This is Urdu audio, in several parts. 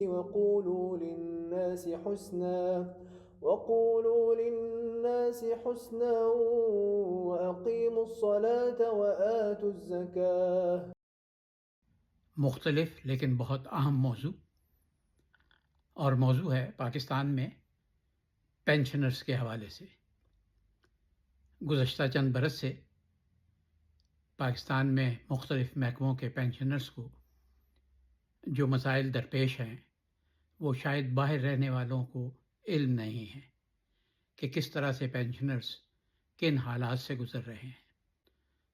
وقولوا للناس حسنا وأقيموا الصلاة وآتوا الزكاة. مختلف لیکن بہت اہم موضوع، اور موضوع ہے پاکستان میں پینشنرز کے حوالے سے۔ گزشتہ چند برس سے پاکستان میں مختلف محکموں کے پینشنرز کو جو مسائل درپیش ہیں وہ شاید باہر رہنے والوں کو علم نہیں ہے کہ کس طرح سے پینشنرز کن حالات سے گزر رہے ہیں۔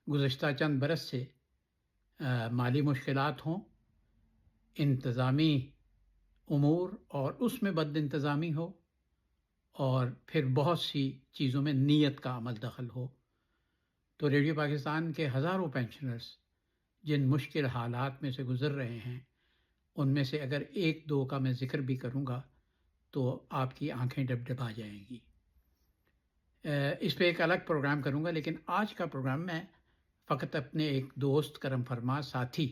گزشتہ چند برس سے مالی مشکلات ہوں، انتظامی امور اور اس میں بد انتظامی ہو، اور پھر بہت سی چیزوں میں نیت کا عمل دخل ہو، تو ریڈیو پاکستان کے ہزاروں پینشنرز جن مشکل حالات میں سے گزر رہے ہیں، ان میں سے اگر ایک دو کا میں ذکر بھی کروں گا تو آپ کی آنکھیں ڈبڈبا جائیں گی۔ اس پہ ایک الگ پروگرام کروں گا، لیکن آج کا پروگرام میں فقط اپنے ایک دوست، کرم فرما ساتھی،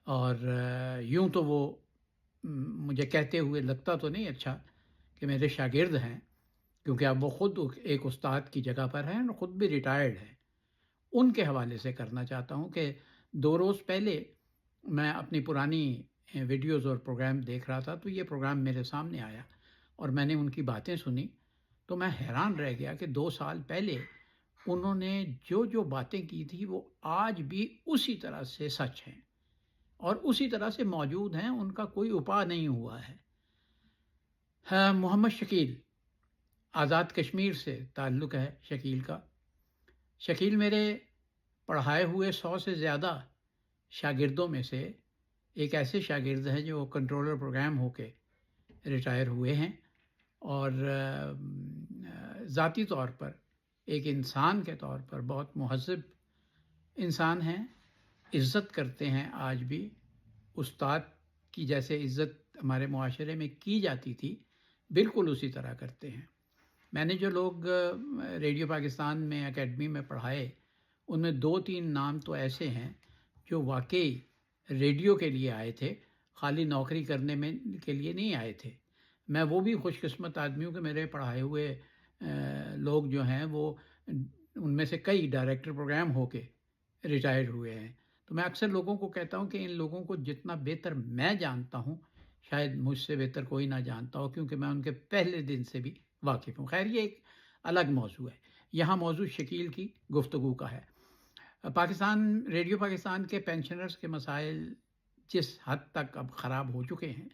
اور یوں تو وہ مجھے کہتے ہوئے لگتا تو نہیں اچھا کہ میرے شاگرد ہیں، کیونکہ اب وہ خود ایک استاد کی جگہ پر ہیں اور خود بھی ریٹائرڈ ہیں۔ ان کے حوالے سے کرنا چاہتا ہوں کہ 2 روز پہلے میں اپنی پرانی ویڈیوز اور پروگرام دیکھ رہا تھا، تو یہ پروگرام میرے سامنے آیا اور میں نے ان کی باتیں سنی، تو میں حیران رہ گیا کہ 2 سال پہلے انہوں نے جو باتیں کی تھی وہ آج بھی اسی طرح سے سچ ہیں اور اسی طرح سے موجود ہیں، ان کا کوئی اپا نہیں ہوا ہے۔ محمد شکیل، آزاد کشمیر سے تعلق ہے شکیل کا۔ شکیل میرے پڑھائے ہوئے 100 سے زیادہ شاگردوں میں سے ایک ایسے شاگرد ہیں جو کنٹرولر پروگرام ہو کے ریٹائر ہوئے ہیں، اور ذاتی طور پر ایک انسان کے طور پر بہت مہذب انسان ہیں، عزت کرتے ہیں آج بھی، استاد کی جیسے عزت ہمارے معاشرے میں کی جاتی تھی بالکل اسی طرح کرتے ہیں۔ میں نے جو لوگ ریڈیو پاکستان میں اکیڈمی میں پڑھائے، ان میں 2-3 نام تو ایسے ہیں جو واقعی ریڈیو کے لیے آئے تھے، خالی نوکری کرنے میں کے لیے نہیں آئے تھے۔ میں وہ بھی خوش قسمت آدمی ہوں کہ میرے پڑھائے ہوئے لوگ جو ہیں وہ ان میں سے کئی ڈائریکٹر پروگرام ہو کے ریٹائر ہوئے ہیں۔ تو میں اکثر لوگوں کو کہتا ہوں کہ ان لوگوں کو جتنا بہتر میں جانتا ہوں، شاید مجھ سے بہتر کوئی نہ جانتا ہو، کیونکہ میں ان کے پہلے دن سے بھی واقف ہوں۔ خیر، یہ ایک الگ موضوع ہے، یہاں موضوع شکیل کی گفتگو کا ہے۔ ریڈیو پاکستان کے پینشنرز کے مسائل جس حد تک اب خراب ہو چکے ہیں